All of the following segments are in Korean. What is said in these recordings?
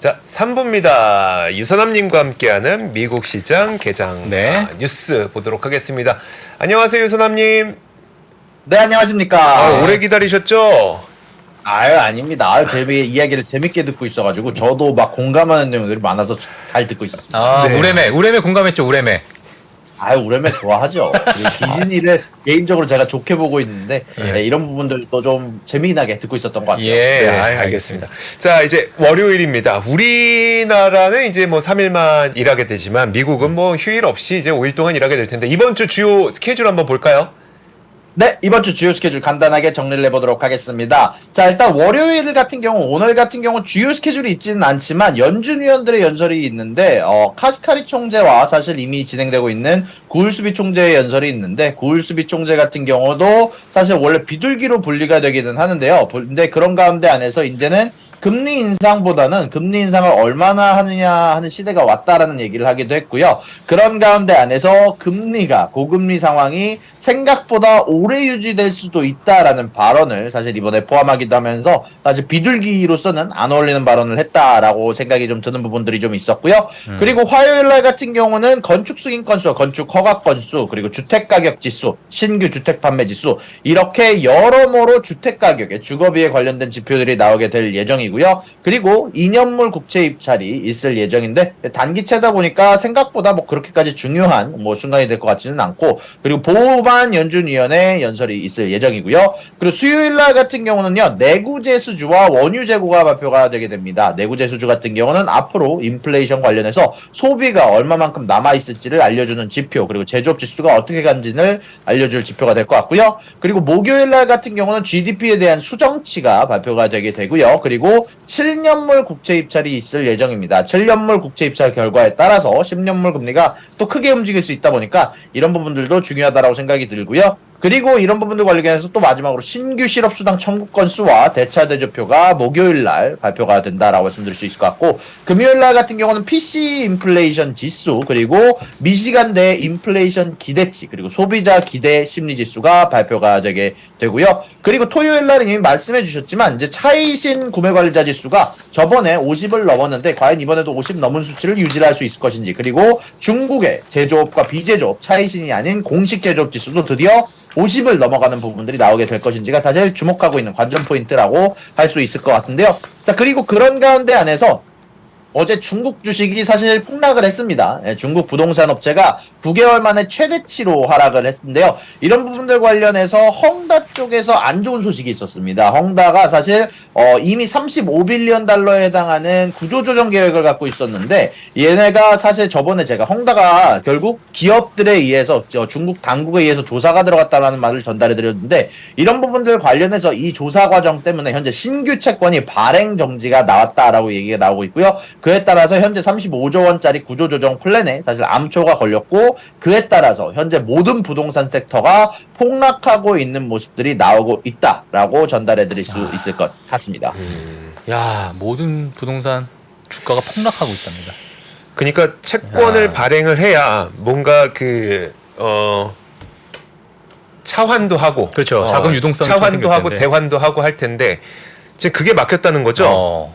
자, 3부입니다. 유선남님과 함께하는 미국 시장 개장 뉴스 보도록 하겠습니다. 안녕하세요, 유선남님. 네, 안녕하십니까. 오래 기다리셨죠? 아닙니다. 이야기를 재밌게 듣고 있어가지고 저도 막 공감하는 내용들이 많아서 잘 듣고 있었습니다. 네. 우레메 공감했죠, 우레메. 우레메 좋아하죠. 디즈니를 개인적으로 제가 좋게 보고 있는데 이런 부분들도 좀 재미나게 듣고 있었던 것 같아요. 네, 알겠습니다. 자, 이제 월요일입니다. 우리나라는 이제 뭐 3일만 일하게 되지만 미국은 뭐 휴일 없이 이제 5일 동안 일하게 될 텐데 이번 주 주요 스케줄 한번 볼까요? 네, 이번 주 주요 스케줄 간단하게 정리를 해보도록 하겠습니다. 자, 일단 월요일 같은 경우, 오늘 같은 경우 주요 스케줄이 있지는 않지만 연준위원들의 연설이 있는데 카시카리 총재와 사실 이미 진행되고 있는 구울수비 총재의 연설이 있는데 구울수비 총재 같은 경우도 사실 원래 비둘기로 분리가 되기는 하는데요. 근데 그런 가운데 안에서 이제는 금리 인상보다는 금리 인상을 얼마나 하느냐 하는 시대가 왔다라는 얘기를 하기도 했고요. 그런 가운데 안에서 금리가 고금리 상황이 생각보다 오래 유지될 수도 있다라는 발언을 사실 이번에 포함하기도 하면서 사실 비둘기로서는 안 어울리는 발언을 했다라고 생각이 좀 드는 부분들이 좀 있었고요. 그리고 화요일 날 같은 경우는 건축 승인 건수, 건축 허가 건수, 그리고 주택 가격 지수, 신규 주택 판매 지수 이렇게 여러모로 주택 가격에 주거비에 관련된 지표들이 나오게 될 예정이고요. 그리고 2년물 국채 입찰이 있을 예정인데 단기채다 보니까 생각보다 뭐 그렇게까지 중요한 뭐 순간이 될 것 같지는 않고 그리고 보호반 연준위원회 연설이 있을 예정이고요. 그리고 수요일 날 같은 경우는요. 내구재 수주와 원유 재고가 발표가 되게 됩니다. 내구재 수주 같은 경우는 앞으로 인플레이션 관련해서 소비가 얼마만큼 남아있을지를 알려주는 지표 그리고 제조업 지수가 어떻게 간지를 알려줄 지표가 될 것 같고요. 그리고 목요일 날 같은 경우는 GDP에 대한 수정치가 발표가 되게 되고요. 그리고 7년물 국채 입찰이 있을 예정입니다. 7년물 국채 입찰 결과에 따라서 10년물 금리가 또 크게 움직일 수 있다 보니까 이런 부분들도 중요하다고 생각이 들고요. 그리고 이런 부분들 관련해서 또 마지막으로 신규 실업수당 청구 건수와 대차 대조표가 목요일 날 발표가 된다라고 말씀드릴 수 있을 것 같고 금요일 날 같은 경우는 PC 인플레이션 지수 그리고 미시간대 인플레이션 기대치 그리고 소비자 기대 심리 지수가 발표가 되게 되고요. 그리고 토요일 날은 이미 말씀해 주셨지만 이제 차이신 구매 관리자 지수가 저번에 50을 넘었는데 과연 이번에도 50 넘은 수치를 유지할 수 있을 것인지 그리고 중국의 제조업과 비제조업 차이신이 아닌 공식 제조업 지수도 드디어 50을 넘어가는 부분들이 나오게 될 것인지가 사실 주목하고 있는 관전 포인트라고 할 수 있을 것 같은데요. 자, 그리고 그런 가운데 안에서 어제 중국 주식이 사실 폭락을 했습니다. 중국 부동산 업체가 9개월 만에 최대치로 하락을 했는데요. 이런 부분들 관련해서 헝다 쪽에서 안 좋은 소식이 있었습니다. 헝다가 사실 이미 35빌리언 달러에 해당하는 구조조정 계획을 갖고 있었는데 얘네가 사실 저번에 제가 헝다가 결국 기업들에 의해서 중국 당국에 의해서 조사가 들어갔다라는 말을 전달해 드렸는데 이런 부분들 관련해서 이 조사 과정 때문에 현재 신규 채권이 발행 정지가 나왔다라고 얘기가 나오고 있고요. 그에 따라서 현재 35조 원짜리 구조조정 플랜에 사실 암초가 걸렸고 그에 따라서 현재 모든 부동산 섹터가 폭락하고 있는 모습들이 나오고 있다라고 전달해 드릴 수 있을 것 같습니다. 야, 모든 부동산 주가가 폭락하고 있답니다. 그러니까 채권을 발행을 해야 뭔가 차환도 하고 그렇죠. 자금 유동성이 차환도 하고 대환도 하고 할 텐데 지금 그게 막혔다는 거죠?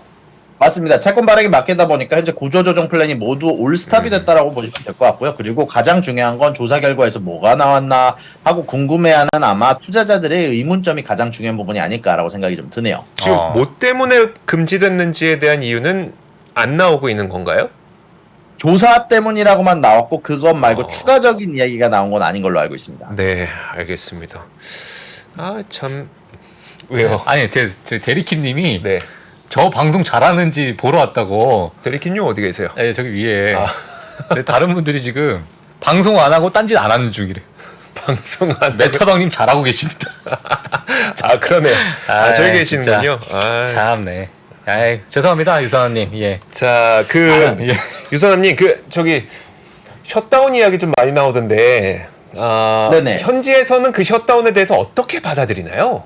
맞습니다. 채권 발행이 막히다 보니까 현재 구조조정 플랜이 모두 올스탑이 됐다라고 보시면 될 것 같고요. 그리고 가장 중요한 건 조사 결과에서 뭐가 나왔나 하고 궁금해하는 아마 투자자들의 의문점이 가장 중요한 부분이 아닐까라고 생각이 좀 드네요. 지금 뭐 때문에 금지됐는지에 대한 이유는 안 나오고 있는 건가요? 조사 때문이라고만 나왔고 그것 말고 추가적인 이야기가 나온 건 아닌 걸로 알고 있습니다. 네, 알겠습니다. 참 왜요? 아니, 제 대리킴님이 네. 저 방송 잘하는지 보러 왔다고. 대리킴님 어디 계세요? 네, 저기 위에. 근데 다른 분들이 지금 방송 안 하고 딴짓 안 하는 중이래. 방송 안 메타방님 잘하고 계십니다. 그러네. 저기 계시는군요. 참네. 죄송합니다, 유선님. 예. 자, 유선아님, 저기 셧다운 이야기 좀 많이 나오던데, 네네. 현지에서는 그 셧다운에 대해서 어떻게 받아들이나요?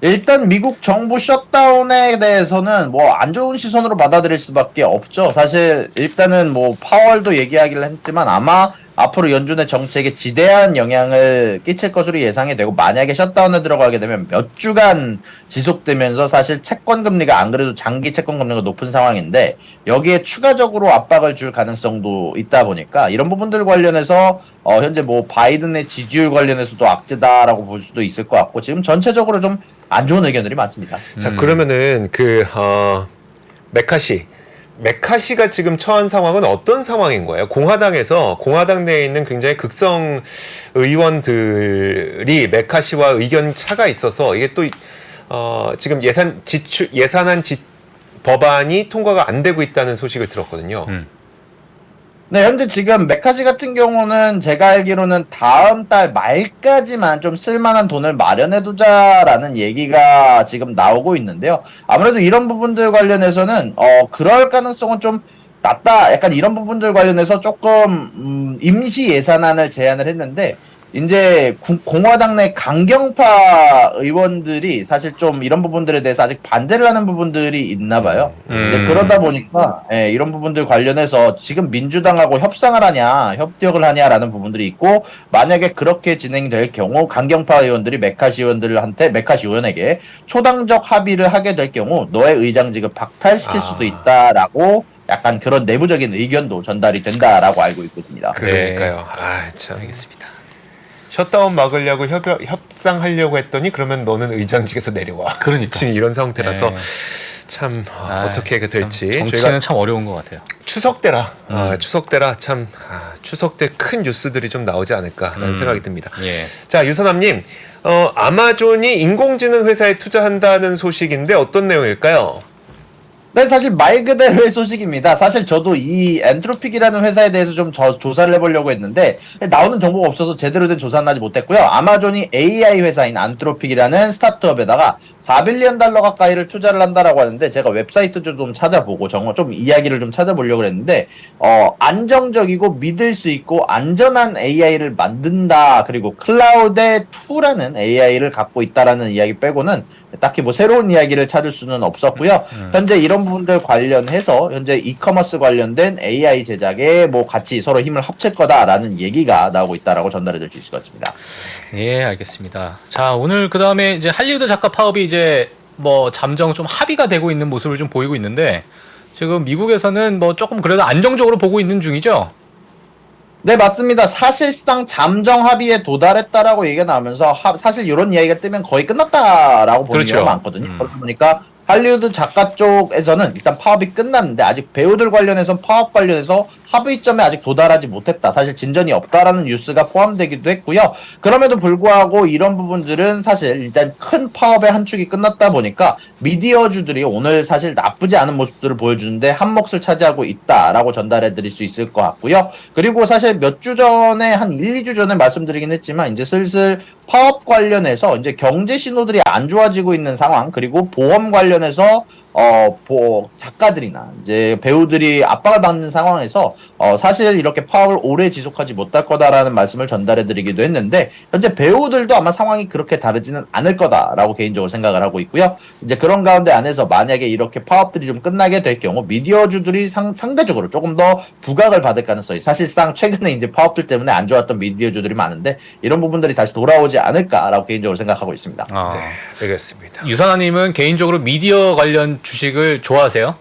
일단 미국 정부 셧다운에 대해서는 뭐 안 좋은 시선으로 받아들일 수밖에 없죠. 사실 일단은 뭐 파월도 얘기하기를 했지만 아마 앞으로 연준의 정책에 지대한 영향을 끼칠 것으로 예상이 되고 만약에 셧다운에 들어가게 되면 몇 주간 지속되면서 사실 채권 금리가 안 그래도 장기 채권 금리가 높은 상황인데 여기에 추가적으로 압박을 줄 가능성도 있다 보니까 이런 부분들 관련해서 현재 뭐 바이든의 지지율 관련해서도 악재다라고 볼 수도 있을 것 같고 지금 전체적으로 좀 안 좋은 의견들이 많습니다. 자, 그러면은 메카시가 지금 처한 상황은 어떤 상황인 거예요? 공화당 내에 있는 굉장히 극성 의원들이 메카시와 의견 차가 있어서 이게 또 지금 예산안 법안이 통과가 안 되고 있다는 소식을 들었거든요. 네, 현재 지금 메카시 같은 경우는 제가 알기로는 다음 달 말까지만 좀 쓸만한 돈을 마련해두자라는 얘기가 지금 나오고 있는데요. 아무래도 이런 부분들 관련해서는 그럴 가능성은 좀 낮다. 약간 이런 부분들 관련해서 조금 임시 예산안을 제안을 했는데 이제 공화당 내 강경파 의원들이 사실 좀 이런 부분들에 대해서 아직 반대를 하는 부분들이 있나 봐요. 이제 그러다 보니까 이런 부분들 관련해서 지금 민주당하고 협상을 하냐, 협력을 하냐라는 부분들이 있고 만약에 그렇게 진행될 경우 강경파 의원들이 메카시 의원에게 초당적 합의를 하게 될 경우 너의 의장직을 박탈시킬 수도 있다라고 약간 그런 내부적인 의견도 전달이 된다라고 알고 있거든요. 그러니까요. 참. 알겠습니다. 셧다운 막으려고 협상하려고 했더니 그러면 너는 의장직에서 내려와. 그러니까. 지금 이런 상태라서 네. 참 어떻게 될지. 정치는 참 어려운 것 같아요. 추석 때라 참 추석 때 큰 뉴스들이 좀 나오지 않을까라는 생각이 듭니다. 예. 자, 유선남님, 아마존이 인공지능 회사에 투자한다는 소식인데 어떤 내용일까요? 네, 사실 말 그대로의 소식입니다. 사실 저도 이 엔트로픽이라는 회사에 대해서 좀 조사를 해보려고 했는데 나오는 정보가 없어서 제대로 된 조사는 하지 못했고요. 아마존이 AI 회사인 엔트로픽이라는 스타트업에다가 4빌리언 달러 가까이를 투자를 한다라고 하는데 제가 웨브사이트 좀 찾아보고 정말 좀 이야기를 좀 찾아보려고 했는데 안정적이고 믿을 수 있고 안전한 AI를 만든다. 그리고 클라우드 2라는 AI를 갖고 있다라는 이야기 빼고는 딱히 뭐 새로운 이야기를 찾을 수는 없었고요. 현재 이런 부분들 관련해서 현재 이커머스 관련된 AI 제작에 뭐 같이 서로 힘을 합칠 거다라는 얘기가 나오고 있다라고 전달해 드릴 수 있을 것 같습니다. 예, 알겠습니다. 자, 오늘 그 다음에 이제 할리우드 작가 파업이 이제 뭐 잠정 좀 합의가 되고 있는 모습을 좀 보이고 있는데 지금 미국에서는 뭐 조금 그래도 안정적으로 보고 있는 중이죠? 네, 맞습니다. 사실상 잠정 합의에 도달했다라고 얘기가 나오면서 사실 이런 이야기가 뜨면 거의 끝났다라고 보는 그렇죠. 경우가 많거든요. 그러다 보니까 할리우드 작가 쪽에서는 일단 파업이 끝났는데 아직 배우들 관련해서 파업 관련해서 합의점에 아직 도달하지 못했다. 사실 진전이 없다라는 뉴스가 포함되기도 했고요. 그럼에도 불구하고 이런 부분들은 사실 일단 큰 파업의 한 축이 끝났다 보니까 미디어주들이 오늘 사실 나쁘지 않은 모습들을 보여주는데 한 몫을 차지하고 있다라고 전달해 드릴 수 있을 것 같고요. 그리고 사실 몇 주 전에 한 1, 2주 전에 말씀드리긴 했지만 이제 슬슬 파업 관련해서 이제 경제 신호들이 안 좋아지고 있는 상황 그리고 보험 관련해서 작가들이나 이제 배우들이 압박을 받는 상황에서 사실 이렇게 파업을 오래 지속하지 못할 거다라는 말씀을 전달해드리기도 했는데 현재 배우들도 아마 상황이 그렇게 다르지는 않을 거다라고 개인적으로 생각을 하고 있고요. 이제 그런 가운데 안에서 만약에 이렇게 파업들이 좀 끝나게 될 경우 미디어주들이 상대적으로 조금 더 부각을 받을 가능성이 사실상 최근에 이제 파업들 때문에 안 좋았던 미디어주들이 많은데 이런 부분들이 다시 돌아오지 않을까라고 개인적으로 생각하고 있습니다. 네, 알겠습니다. 유산아님은 개인적으로 미디어 관련 주식을 좋아하세요?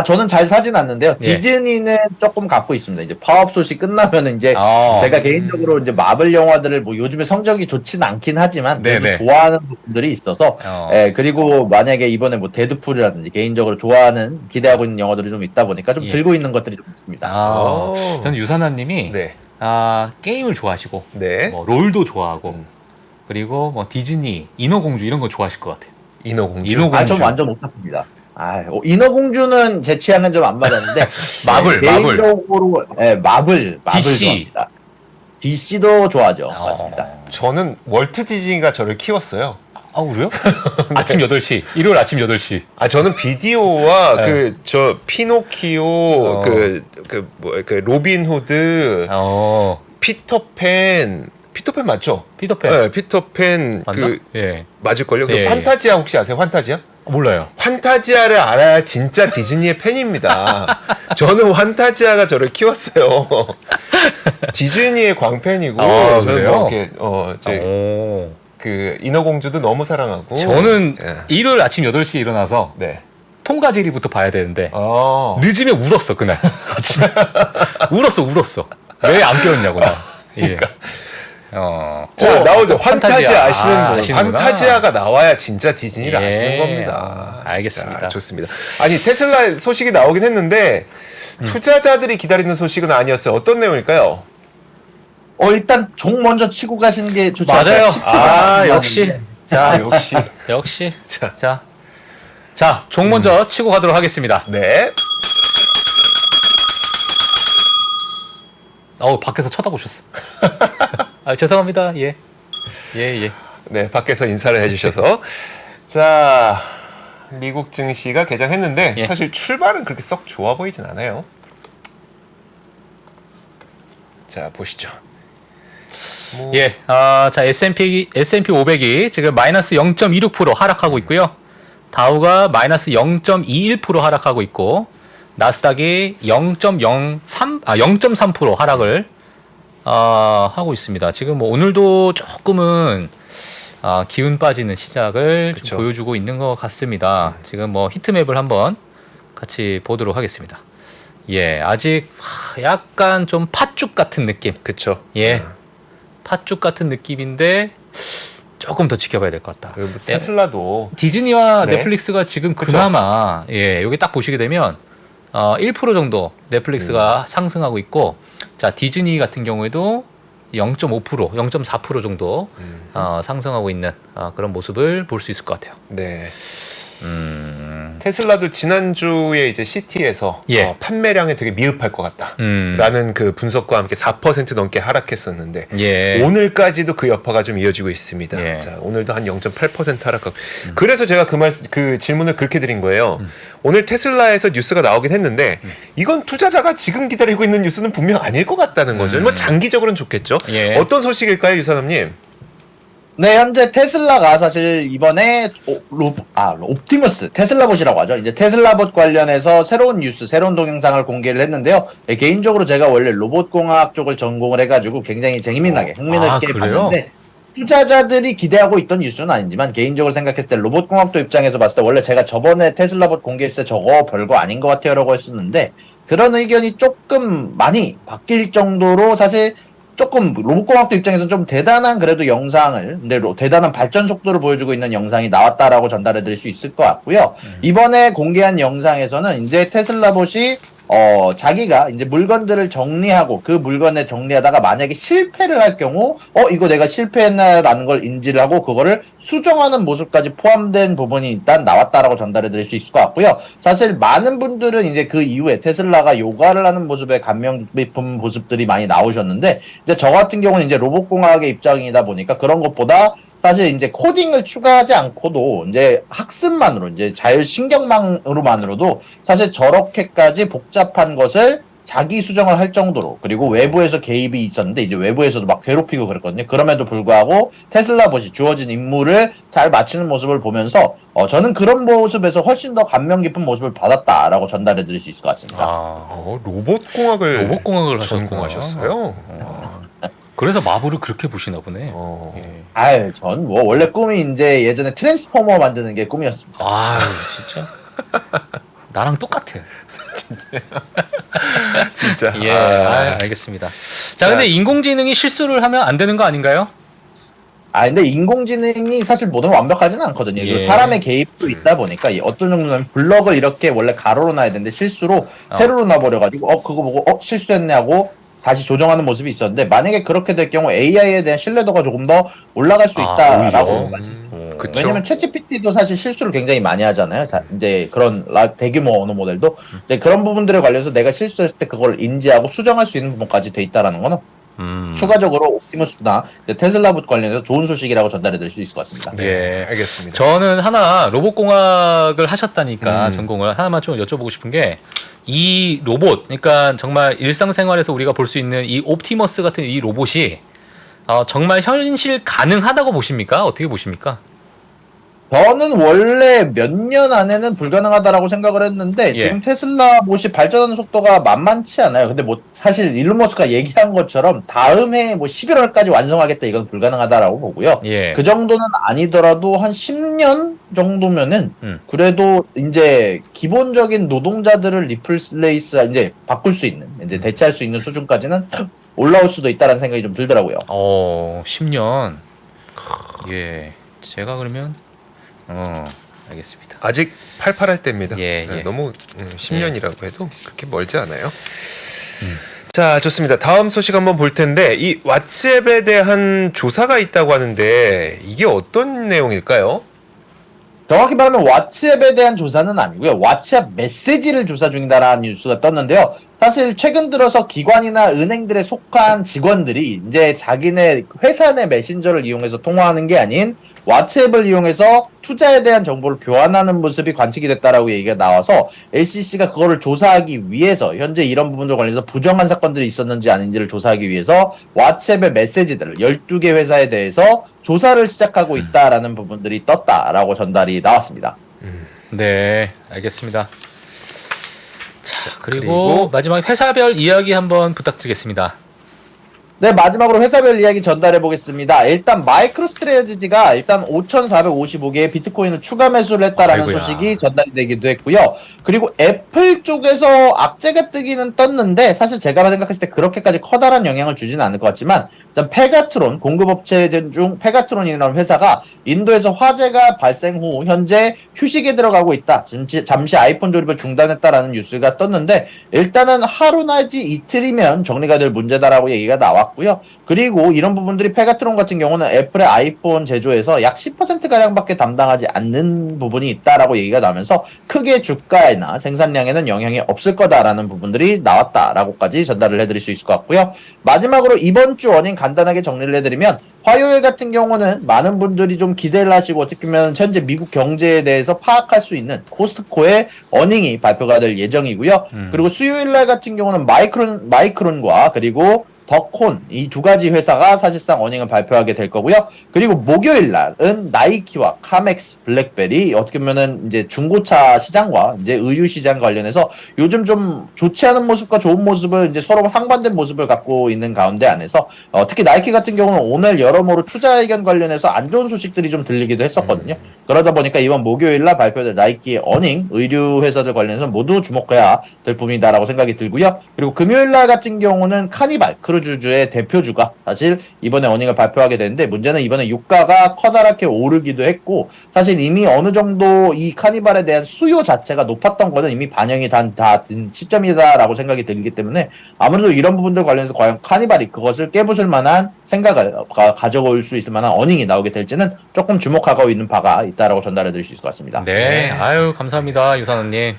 저는 잘 사진 않는데요. 예. 디즈니는 조금 갖고 있습니다. 이제 파업 소식 끝나면은 이제 제가 개인적으로 이제 마블 영화들을 뭐 요즘에 성적이 좋지는 않긴 하지만 네네. 좋아하는 부분들이 있어서 그리고 만약에 이번에 뭐 데드풀이라든지 개인적으로 좋아하는 기대하고 있는 영화들이 좀 있다 보니까 좀 예. 들고 있는 것들이 좀 있습니다. 오. 저는 유산아님이 네. 게임을 좋아하시고 네. 뭐 롤도 좋아하고 그리고 뭐 디즈니, 인어공주 이런 거 좋아하실 것 같아요. 인어공주. 전 완전 못 탑니다. 인어공주는 제 취향은 좀 안 맞았는데 마블. 개인적으로 마블 DC. 좋아합니다. DC도 좋아하죠. 맞습니다. 저는 월트 디즈니가 저를 키웠어요. 그래요? 아침 8시. 일요일 아침 8시. 저는 비디오와 네. 저 피노키오, 로빈 후드, 피터팬 맞죠? 피터팬. 네, 피터팬 맞나? 예. 맞을걸요? 예, 판타지아 혹시 아세요? 판타지아? 몰라요. 판타지아를 알아야 진짜 디즈니의 팬입니다. 저는 판타지아가 저를 키웠어요. 디즈니의 광팬이고 저는 그래요? 뭐 이렇게 이제 오. 그 인어공주도 너무 사랑하고 저는 예. 일요일 아침 8시에 일어나서 네. 통과제리부터 봐야 되는데 어. 늦으면 울었어 그날 아침에 울었어 왜 안 깨웠냐고 나. 예. 자, 나오죠. 판타지아. 판타지아 아시는 분. 아시는구나. 판타지아가 나와야 진짜 디즈니를 예. 아시는 겁니다. 알겠습니다. 자, 좋습니다. 아니, 테슬라 소식이 나오긴 했는데 투자자들이 기다리는 소식은 아니었어요. 어떤 내용일까요? 일단 종 먼저 치고 가시는 게 좋지 맞아요. 않을까요? 역시 자, 역시. 역시 자, 종 먼저 치고 가도록 하겠습니다. 네. 밖에서 쳐다보셨어. 죄송합니다. 예. 네, 밖에서 인사를 해주셔서. 자, 미국 증시가 개장했는데 예. 사실 출발은 그렇게 썩 좋아 보이진 않아요. 자, 보시죠. 뭐, 예. 자, S&P 500이 지금 마이너스 0.26% 하락하고 있고요. 다우가 마이너스 0.21% 하락하고 있고, 나스닥이 0.3% 하락을 하고 있습니다. 지금 뭐 오늘도 조금은 기운 빠지는 시작을 좀 그쵸. 보여주고 있는 것 같습니다. 지금 뭐 히트맵을 한번 같이 보도록 하겠습니다. 예, 아직 약간 좀 팥죽 같은 느낌. 그쵸. 예, 팥죽 같은 느낌인데 조금 더 지켜봐야 될 것 같다. 뭐 테슬라도 디즈니와 네. 넷플릭스가 지금 그쵸. 그나마 여기 딱 보시게 되면 1% 정도 넷플릭스가 상승하고 있고, 자 디즈니 같은 경우에도 0.5%, 0.4% 정도 상승하고 있는 그런 모습을 볼 수 있을 것 같아요. 네. 테슬라도 지난주에 이제 시티에서 예. 판매량이 되게 미흡할 것 같다. 라는 그 분석과 함께 4% 넘게 하락했었는데 예. 오늘까지도 그 여파가 좀 이어지고 있습니다. 예. 자, 오늘도 한 0.8% 하락하고. 그래서 제가 그 질문을 그렇게 드린 거예요. 오늘 테슬라에서 뉴스가 나오긴 했는데 이건 투자자가 지금 기다리고 있는 뉴스는 분명 아닐 것 같다는 거죠. 뭐 장기적으로는 좋겠죠. 예. 어떤 소식일까요, 유사남님? 네, 현재 테슬라가 사실 이번에 옵티머스, 테슬라봇이라고 하죠. 이제 테슬라봇 관련해서 새로운 뉴스, 새로운 동영상을 공개를 했는데요. 개인적으로 제가 원래 로봇공학 쪽을 전공을 해가지고 굉장히 재미나게, 흥미있게 그래요? 봤는데, 투자자들이 기대하고 있던 뉴스는 아니지만 개인적으로 생각했을 때 로봇공학도 입장에서 봤을 때 원래 제가 저번에 테슬라봇 공개했을 때 저거 별거 아닌 것 같아요 라고 했었는데, 그런 의견이 조금 많이 바뀔 정도로 사실 조금 로봇공학도 입장에서는 좀 대단한 그래도 영상을, 근데 대단한 발전 속도를 보여주고 있는 영상이 나왔다라고 전달해 드릴 수 있을 것 같고요. 이번에 공개한 영상에서는 이제 테슬라봇이 자기가 이제 물건들을 정리하고 그 물건을 정리하다가 만약에 실패를 할 경우 이거 내가 실패했나라는 걸 인지를 하고 그거를 수정하는 모습까지 포함된 부분이 일단 나왔다라고 전달해 드릴 수 있을 것 같고요. 사실 많은 분들은 이제 그 이후에 테슬라가 요가를 하는 모습에 감명 깊은 모습들이 많이 나오셨는데, 이제 저 같은 경우는 이제 로봇공학의 입장이다 보니까 그런 것보다 사실 이제 코딩을 추가하지 않고도 이제 학습만으로 이제 자율신경망으로만으로도 사실 저렇게까지 복잡한 것을 자기 수정을 할 정도로, 그리고 외부에서 개입이 있었는데 이제 외부에서도 막 괴롭히고 그랬거든요. 그럼에도 불구하고 테슬라봇이 주어진 임무를 잘 맞추는 모습을 보면서 저는 그런 모습에서 훨씬 더 감명 깊은 모습을 받았다라고 전달해 드릴 수 있을 것 같습니다. 로봇공학을 로봇공학을 전공하셨어요? 그래서 마블을 그렇게 보시나 보네. 예. 전 뭐 원래 꿈이 이제 예전에 트랜스포머 만드는 게 꿈이었습니다. 진짜 나랑 똑같아. 진짜. 예, 알겠습니다. 자, 근데 인공지능이 실수를 하면 안 되는 거 아닌가요? 근데 인공지능이 사실 모든 완벽하지는 않거든요. 예. 사람의 개입도 있다 보니까 어떤 정도냐면 블럭을 이렇게 원래 가로로 놔야 되는데 실수로 세로로 놔버려가지고 그거 보고 실수했네 하고 다시 조정하는 모습이 있었는데, 만약에 그렇게 될 경우 AI에 대한 신뢰도가 조금 더 올라갈 수 있다라고 그쵸. 왜냐면 챗GPT도 사실 실수를 굉장히 많이 하잖아요. 이제 그런 대규모 언어 모델도 이제 그런 부분들에 관련해서 내가 실수했을 때 그걸 인지하고 수정할 수 있는 부분까지 돼 있다라는 거는 추가적으로 옵티머스나 테슬라봇 관련해서 좋은 소식이라고 전달해 드릴 수 있을 것 같습니다. 네, 알겠습니다. 저는 하나 로봇공학을 하셨다니까 전공을 하나만 좀 여쭤보고 싶은 게, 이 로봇, 그러니까 정말 일상생활에서 우리가 볼 수 있는 이 옵티머스 같은 이 로봇이 정말 현실 가능하다고 보십니까? 어떻게 보십니까? 저는 원래 몇 년 안에는 불가능하다라고 생각을 했는데 예. 지금 테슬라 봇이 발전하는 속도가 만만치 않아요. 근데 뭐 사실 일론 머스크가 얘기한 것처럼 다음 해 뭐 11월까지 완성하겠다 이건 불가능하다라고 보고요. 예. 그 정도는 아니더라도 한 10년 정도면은 그래도 이제 기본적인 노동자들을 리플레이스 이제 바꿀 수 있는 이제 대체할 수 있는 수준까지는 올라올 수도 있다라는 생각이 좀 들더라고요. 10년. 예. 제가 그러면 알겠습니다. 아직 팔팔할 때입니다. 예, 네, 예. 너무 10년이라고 해도 그렇게 멀지 않아요. 자, 좋습니다. 다음 소식 한번 볼 텐데 이 왓츠앱에 대한 조사가 있다고 하는데 이게 어떤 내용일까요? 정확히 말하면 왓츠앱에 대한 조사는 아니고요. 왓츠앱 메시지를 조사 중이다라는 뉴스가 떴는데요. 사실 최근 들어서 기관이나 은행들에 속한 직원들이 이제 자기네 회사 내 메신저를 이용해서 통화하는 게 아닌 왓츠앱을 이용해서 투자에 대한 정보를 교환하는 모습이 관측이 됐다라고 얘기가 나와서 SEC가 그거를 조사하기 위해서 현재 이런 부분들 관련해서 부정한 사건들이 있었는지 아닌지를 조사하기 위해서 왓츠앱의 메시지들을 12개 회사에 대해서 조사를 시작하고 있다라는 부분들이 떴다라고 전달이 나왔습니다. 네, 알겠습니다. 자, 그리고 마지막 회사별 이야기 한번 부탁드리겠습니다. 네, 마지막으로 회사별 이야기 전달해 보겠습니다. 일단 마이크로스트레티지가 일단 5,455개의 비트코인을 추가 매수를 했다라는 아이고야. 소식이 전달이 되기도 했고요. 그리고 애플 쪽에서 악재가 뜨기는 떴는데 사실 제가 생각했을 때 그렇게까지 커다란 영향을 주지는 않을 것 같지만 일단 페가트론 공급업체 중 페가트론이라는 회사가 인도에서 화재가 발생 후 현재 휴식에 들어가고 있다. 잠시 아이폰 조립을 중단했다라는 뉴스가 떴는데 일단은 하루나 이틀이면 정리가 될 문제다라고 얘기가 나왔고요. 그리고 이런 부분들이 페가트론 같은 경우는 애플의 아이폰 제조에서 약 10%가량밖에 담당하지 않는 부분이 있다라고 얘기가 나면서 크게 주가나 생산량에는 영향이 없을 거다라는 부분들이 나왔다라고까지 전달을 해드릴 수 있을 것 같고요. 마지막으로 이번 주 원인 간단하게 정리를 해드리면 화요일 같은 경우는 많은 분들이 좀 기대를 하시고 어떻게 보면 현재 미국 경제에 대해서 파악할 수 있는 코스트코의 어닝이 발표가 될 예정이고요. 그리고 수요일 날 같은 경우는 마이크론과 그리고 더콘 이 두 가지 회사가 사실상 어닝을 발표하게 될 거고요. 그리고 목요일 날은 나이키와 카맥스, 블랙베리 어떻게 보면은 이제 중고차 시장과 이제 의류 시장 관련해서 요즘 좀 좋지 않은 모습과 좋은 모습을 이제 서로 상반된 모습을 갖고 있는 가운데 안에서 특히 나이키 같은 경우는 오늘 여러모로 투자 의견 관련해서 안 좋은 소식들이 좀 들리기도 했었거든요. 그러다 보니까 이번 목요일 날 발표될 나이키의 어닝 의류 회사들 관련해서 모두 주목해야 될 부분이다라고 생각이 들고요. 그리고 금요일 날 같은 경우는 카니발 크루즈주의 대표주가 사실 이번에 어닝을 발표하게 되는데 문제는 이번에 유가가 커다랗게 오르기도 했고 사실 이미 어느 정도 이 카니발에 대한 수요 자체가 높았던 거는 이미 반영이 다 된 시점이다라고 생각이 들기 때문에 아무래도 이런 부분들 관련해서 과연 카니발이 그것을 깨부술 만한 생각을 가져올 수 있을 만한 어닝이 나오게 될지는 조금 주목하고 있는 바가 있다라고 전달해 드릴 수 있을 것 같습니다. 네, 아유 감사합니다 유산원님.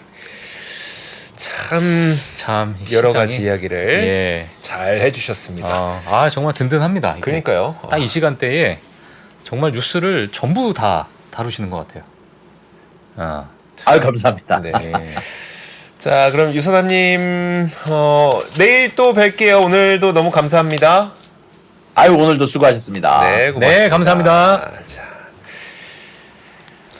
참 여러 시장이- 가지 이야기를 예. 잘 해주셨습니다. 정말 든든합니다. 이게. 그러니까요. 딱 이 시간대에 정말 뉴스를 전부 다 다루시는 것 같아요. 아유 감사합니다. 네. 예. 자, 그럼 유선아님 내일 또 뵐게요. 오늘도 너무 감사합니다. 아유 오늘도 수고하셨습니다. 네, 고맙습니다. 네, 감사합니다.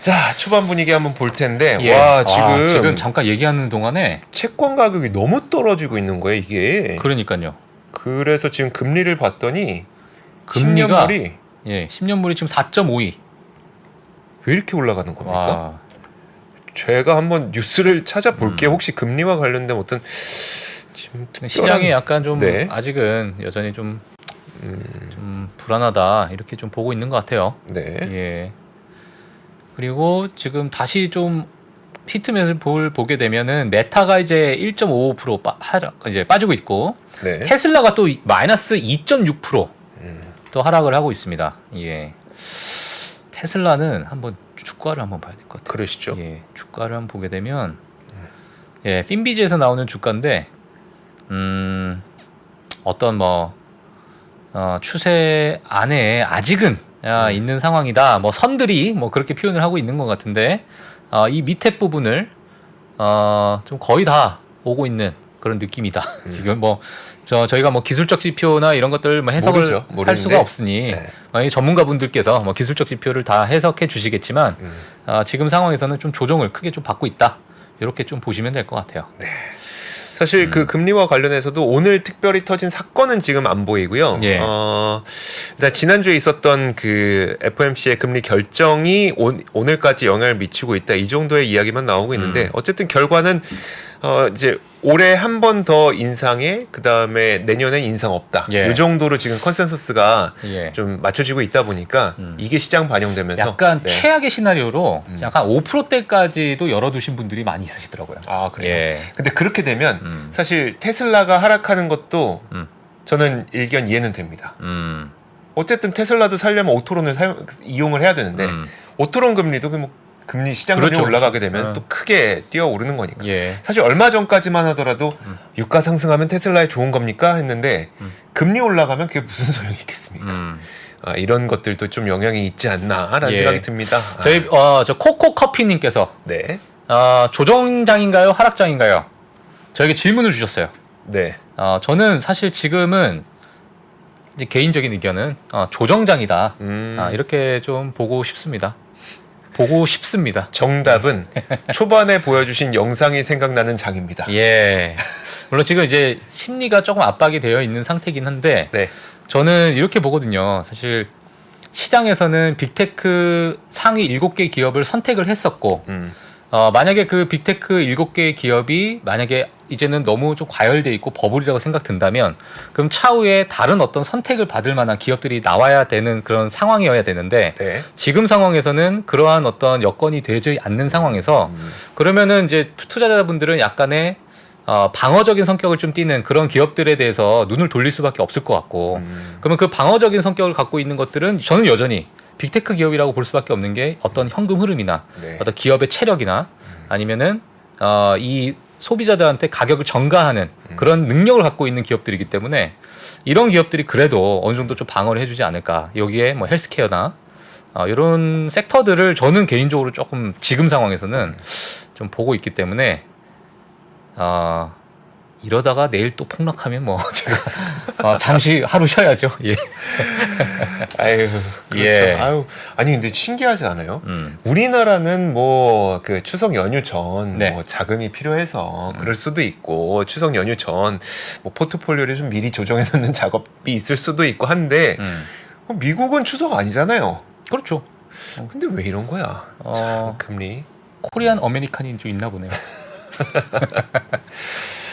자, 초반 분위기 한번 볼 텐데 예. 와 지금 지금 잠깐 얘기하는 동안에 채권 가격이 너무 떨어지고 있는 거예요 이게. 그러니까요. 그래서 지금 금리를 봤더니 금리가 10년물이 예, 10년물이 지금 4.52. 왜 이렇게 올라가는 겁니까? 와. 제가 한번 뉴스를 찾아볼게요. 혹시 금리와 관련된 어떤 지금 특별한 시장이 약간 좀 네. 아직은 여전히 좀 불안하다 이렇게 좀 보고 있는 것 같아요. 네. 예. 그리고 지금 다시 좀 히트맵을 보게 되면은 메타가 이제 1.55% 하락 이제 빠지고 있고 네. 테슬라가 또 마이너스 2.6%또 하락을 하고 있습니다. 예. 테슬라는 한번 주가를 한번 봐야 될 것 같아요. 그러시죠. 예. 주가를 한번 보게 되면 예, 핀비즈에서 나오는 주가인데 어떤 뭐 추세 안에 아직은 있는 상황이다. 뭐 선들이 뭐 그렇게 표현을 하고 있는 것 같은데 이 밑에 부분을 좀 거의 다 오고 있는 그런 느낌이다. 지금 뭐 저희가 뭐 기술적 지표나 이런 것들 뭐 해석을 모르죠. 할 모르는데. 수가 없으니 네. 만약에 전문가분들께서 뭐 기술적 지표를 다 해석해 주시겠지만 지금 상황에서는 좀 조정을 크게 좀 받고 있다. 이렇게 좀 보시면 될 것 같아요. 사실 그 금리와 관련해서도 오늘 특별히 터진 사건은 지금 안 보이고요. 예. 일단 지난주에 있었던 그 FOMC의 금리 결정이 오늘까지 영향을 미치고 있다. 이 정도의 이야기만 나오고 있는데 어쨌든 결과는 이제 올해 한 번 더 인상에 그 다음에 내년엔 인상 없다. 예. 이 정도로 지금 컨센서스가 예. 좀 맞춰지고 있다 보니까 이게 시장 반영되면서 약간 네. 최악의 시나리오로 약간 5%대까지도 열어두신 분들이 많이 있으시더라고요. 아 그래요. 예. 근데 그렇게 되면 사실 테슬라가 하락하는 것도 저는 일견 이해는 됩니다. 어쨌든 테슬라도 살려면 오토론을 이용을 해야 되는데 오토론 금리도 뭐 금리 시장 금리 그렇죠. 올라가게 되면 또 크게 뛰어오르는 거니까. 예. 사실 얼마 전까지만 하더라도 유가 상승하면 테슬라에 좋은 겁니까 했는데 금리 올라가면 그게 무슨 소용이 있겠습니까? 이런 것들도 좀 영향이 있지 않나라는 예. 생각이 듭니다. 저희 저 코코 커피님께서 네, 조정장인가요, 하락장인가요? 저에게 질문을 주셨어요. 네, 저는 사실 지금은 이제 개인적인 의견은 조정장이다. 이렇게 좀 보고 싶습니다. 정답은 초반에 보여주신 영상이 생각나는 장입니다. 예. 물론 지금 이제 심리가 조금 압박이 되어 있는 상태긴 한데 네, 저는 이렇게 보거든요. 사실 시장에서는 빅테크 상위 7개 기업을 선택을 했었고 만약에 그 빅테크 7개의 기업이 만약에 이제는 너무 좀 과열돼 있고 버블이라고 생각된다면 그럼 차후에 다른 어떤 선택을 받을 만한 기업들이 나와야 되는 그런 상황이어야 되는데 네. 지금 상황에서는 그러한 어떤 여건이 되지 않는 상황에서 그러면은 이제 투자자분들은 약간의 방어적인 성격을 좀 띠는 그런 기업들에 대해서 눈을 돌릴 수밖에 없을 것 같고 그러면 그 방어적인 성격을 갖고 있는 것들은 저는 여전히 빅테크 기업이라고 볼 수밖에 없는 게 어떤 현금 흐름이나 네. 어떤 기업의 체력이나 아니면은 이 소비자들한테 가격을 전가하는 그런 능력을 갖고 있는 기업들이기 때문에 이런 기업들이 그래도 어느 정도 좀 방어를 해주지 않을까. 여기에 뭐 헬스케어나 이런 섹터들을 저는 개인적으로 조금 지금 상황에서는 좀 보고 있기 때문에 이러다가 내일 또 폭락하면 뭐 제가 잠시 하루 쉬어야죠. 예. 아유, 그렇죠. 예. 아유, 아니 근데 신기하지 않아요? 우리나라는 뭐 그 추석 연휴 전 네. 뭐 자금이 필요해서 그럴 수도 있고 추석 연휴 전 뭐 포트폴리오를 좀 미리 조정해 놓는 작업이 있을 수도 있고 한데 미국은 추석 아니잖아요. 그렇죠. 근데 왜 이런 거야? 참, 금리. 코리안 아메리칸이 좀 있나 보네요.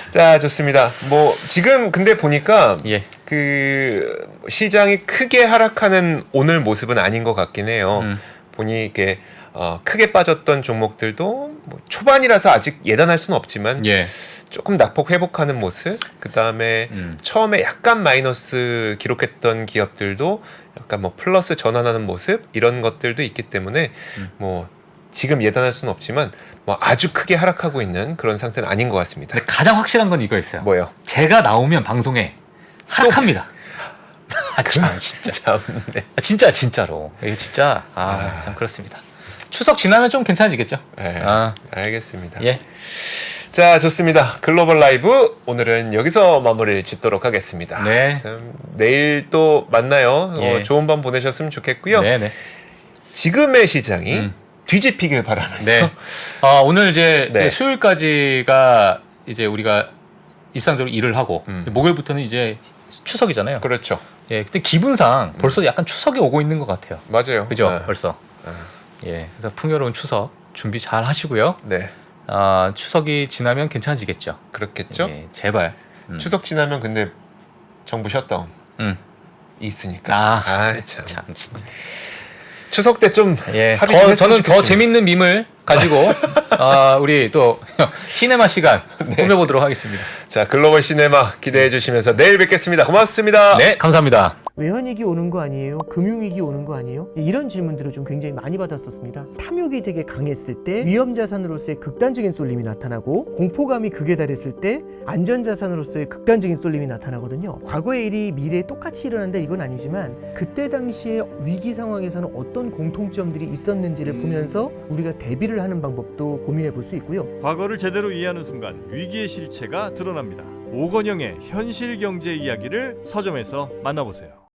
자, 좋습니다. 뭐 지금 근데 보니까 예. 그 시장이 크게 하락하는 오늘 모습은 아닌 것 같긴 해요. 보니 이게 크게 빠졌던 종목들도 뭐 초반이라서 아직 예단할 수는 없지만 예. 조금 낙폭 회복하는 모습. 그 다음에 처음에 약간 마이너스 기록했던 기업들도 약간 뭐 플러스 전환하는 모습 이런 것들도 있기 때문에 뭐. 지금 예단할 수는 없지만 뭐 아주 크게 하락하고 있는 그런 상태는 아닌 것 같습니다. 근데 가장 확실한 건 이거 있어요. 뭐요? 제가 나오면 방송에 하락합니다. 참 진짜. 참, 네. 진짜로. 이게 진짜 참 그렇습니다. 추석 지나면 좀 괜찮아지겠죠? 네, 알겠습니다. 예. 자, 좋습니다. 글로벌 라이브 오늘은 여기서 마무리를 짓도록 하겠습니다. 네. 참, 내일 또 만나요. 예. 좋은 밤 보내셨으면 좋겠고요. 네네. 지금의 시장이 뒤집히길 바라면서 네. 오늘 이제 네. 수요일까지가 이제 우리가 일상적으로 일을 하고 목요일부터는 이제 추석이잖아요. 그렇죠. 예, 근데 기분상 벌써 약간 추석이 오고 있는 것 같아요. 맞아요. 그죠? 네. 벌써. 예, 그래서 풍요로운 추석 준비 잘 하시고요. 네, 추석이 지나면 괜찮아지겠죠. 그렇겠죠. 예, 제발. 추석 지나면 근데 정부 셧다운 있으니까. 참. 참 진짜. 추석 때 좀 예, 합의 좀 했으면 저는 더 좋겠습니다. 재밌는 밈을 가지고 우리 또 시네마 시간 꾸며보도록 하겠습니다. 자, 글로벌 시네마 기대해 주시면서 내일 뵙겠습니다. 고맙습니다. 네, 감사합니다. 외환위기 오는 거 아니에요? 금융위기 오는 거 아니에요? 이런 질문들을 좀 굉장히 많이 받았었습니다. 탐욕이 되게 강했을 때 위험자산으로서의 극단적인 쏠림이 나타나고 공포감이 극에 달했을 때 안전자산으로서의 극단적인 쏠림이 나타나거든요. 과거의 일이 미래에 똑같이 일어난다 이건 아니지만 그때 당시에 위기 상황에서는 어떤 공통점들이 있었는지를 보면서 우리가 대비를 하는 방법도 고민해 볼 수 있고요. 과거를 제대로 이해하는 순간 위기의 실체가 드러납니다. 오건영의 현실 경제 이야기를 서점에서 만나보세요.